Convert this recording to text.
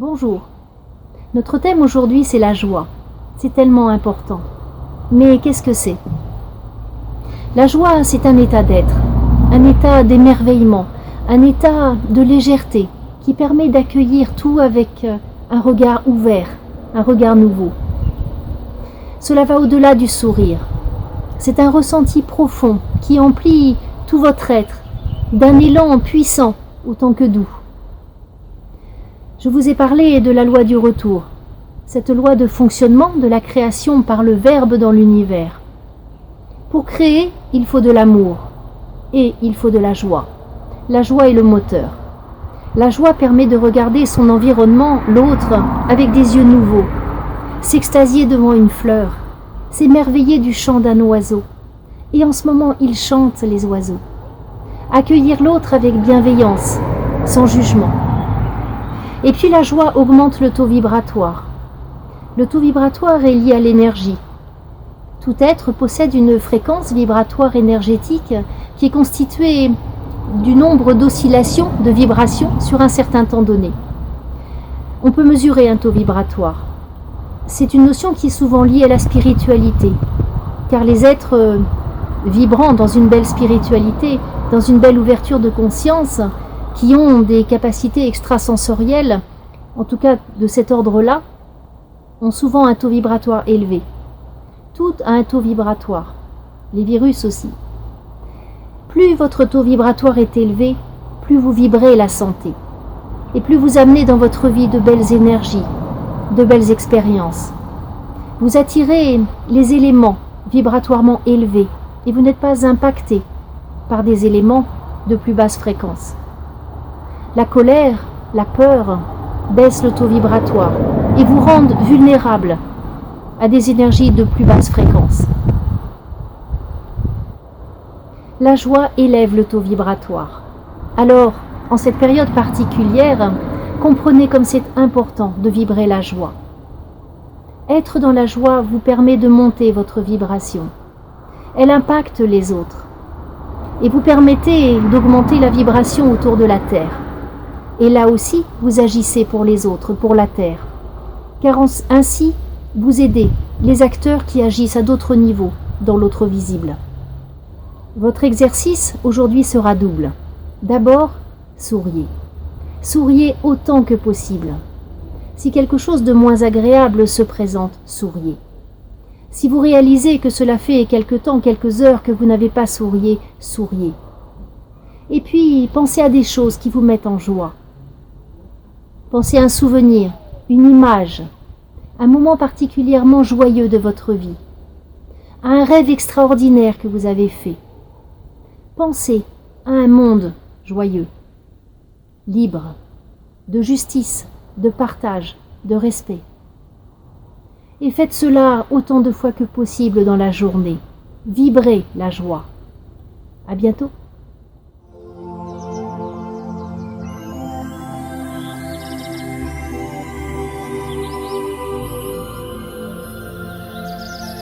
Bonjour. Notre thème aujourd'hui, c'est la joie. C'est tellement important. Mais qu'est-ce que c'est? La joie, c'est un état d'être, un état d'émerveillement, un état de légèreté qui permet d'accueillir tout avec un regard ouvert, un regard nouveau. Cela va au-delà du sourire. C'est un ressenti profond qui emplit tout votre être, d'un élan puissant autant que doux. Je vous ai parlé de la loi du retour, cette loi de fonctionnement de la création par le Verbe dans l'univers. Pour créer, il faut de l'amour et il faut de la joie. La joie est le moteur. La joie permet de regarder son environnement, l'autre, avec des yeux nouveaux, s'extasier devant une fleur, s'émerveiller du chant d'un oiseau. Et en ce moment, ils chantent, les oiseaux. Accueillir l'autre avec bienveillance, sans jugement. Et puis la joie augmente le taux vibratoire. Le taux vibratoire est lié à l'énergie. Tout être possède une fréquence vibratoire énergétique qui est constituée du nombre d'oscillations, de vibrations sur un certain temps donné. On peut mesurer un taux vibratoire. C'est une notion qui est souvent liée à la spiritualité, car les êtres vibrant dans une belle spiritualité, dans une belle ouverture de conscience, qui ont des capacités extrasensorielles, en tout cas de cet ordre-là, ont souvent un taux vibratoire élevé. Tout a un taux vibratoire, les virus aussi. Plus votre taux vibratoire est élevé, plus vous vibrez la santé, et plus vous amenez dans votre vie de belles énergies, de belles expériences. Vous attirez les éléments vibratoirement élevés, et vous n'êtes pas impacté par des éléments de plus basse fréquence. La colère, la peur baissent le taux vibratoire et vous rendent vulnérables à des énergies de plus basse fréquence. La joie élève le taux vibratoire. Alors, en cette période particulière, comprenez comme c'est important de vibrer la joie. Être dans la joie vous permet de monter votre vibration. Elle impacte les autres et vous permettez d'augmenter la vibration autour de la Terre. Et là aussi, vous agissez pour les autres, pour la Terre. Car ainsi, vous aidez les acteurs qui agissent à d'autres niveaux, dans l'autre visible. Votre exercice aujourd'hui sera double. D'abord, souriez. Souriez autant que possible. Si quelque chose de moins agréable se présente, souriez. Si vous réalisez que cela fait quelque temps, quelques heures que vous n'avez pas sourié, souriez. Et puis, pensez à des choses qui vous mettent en joie. Pensez à un souvenir, une image, un moment particulièrement joyeux de votre vie, à un rêve extraordinaire que vous avez fait. Pensez à un monde joyeux, libre, de justice, de partage, de respect. Et faites cela autant de fois que possible dans la journée. Vibrez la joie. À bientôt.